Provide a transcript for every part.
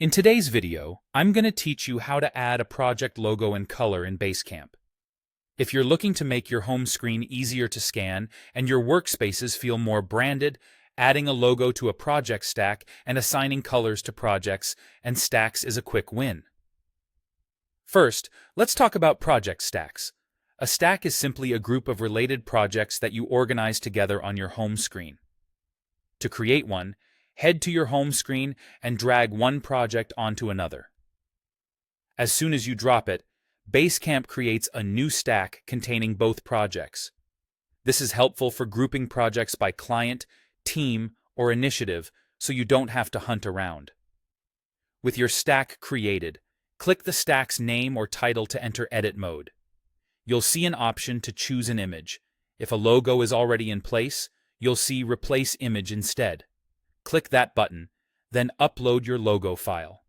In today's video, I'm going to teach you how to add a project logo and color in Basecamp. If you're looking to make your home screen easier to scan and your workspaces feel more branded, adding a logo to a project stack and assigning colors to projects and stacks is a quick win. First, let's talk about project stacks. A stack is simply a group of related projects that you organize together on your home screen. To create one, head to your home screen and drag one project onto another. As soon as you drop it, Basecamp creates a new stack containing both projects. This is helpful for grouping projects by client, team, or initiative so you don't have to hunt around. With your stack created, click the stack's name or title to enter edit mode. You'll see an option to choose an image. If a logo is already in place, you'll see Replace Image instead. Click that button, then upload your logo file.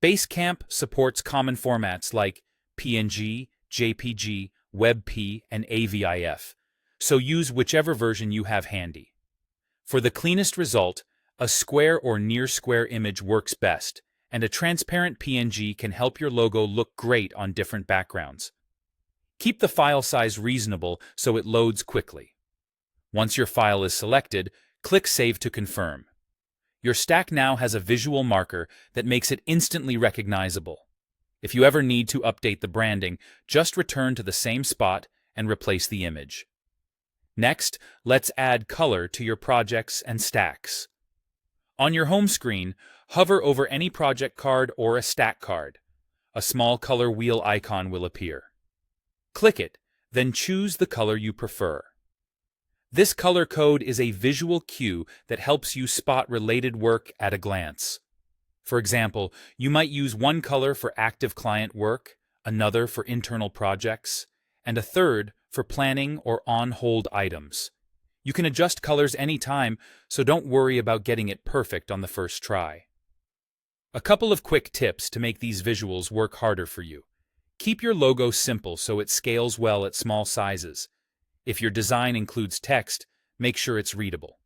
Basecamp supports common formats like PNG, JPG, WebP, and AVIF, so use whichever version you have handy. For the cleanest result, a square or near-square image works best, and a transparent PNG can help your logo look great on different backgrounds. Keep the file size reasonable so it loads quickly. Once your file is selected, click Save to confirm. Your stack now has a visual marker that makes it instantly recognizable. If you ever need to update the branding, just return to the same spot and replace the image. Next, let's add color to your projects and stacks. On your home screen, hover over any project card or a stack card. A small color wheel icon will appear. Click it, then choose the color you prefer. This color code is a visual cue that helps you spot related work at a glance. For example, you might use one color for active client work, another for internal projects, and a third for planning or on-hold items. You can adjust colors anytime, so don't worry about getting it perfect on the first try. A couple of quick tips to make these visuals work harder for you. Keep your logo simple so it scales well at small sizes. If your design includes text, make sure it's readable.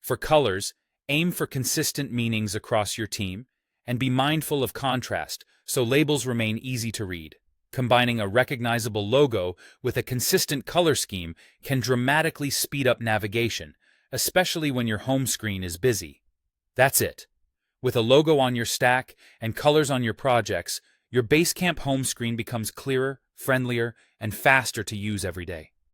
For colors, aim for consistent meanings across your team, and be mindful of contrast so labels remain easy to read. Combining a recognizable logo with a consistent color scheme can dramatically speed up navigation, especially when your home screen is busy. That's it. With a logo on your stack and colors on your projects, your Basecamp home screen becomes clearer, friendlier, and faster to use every day.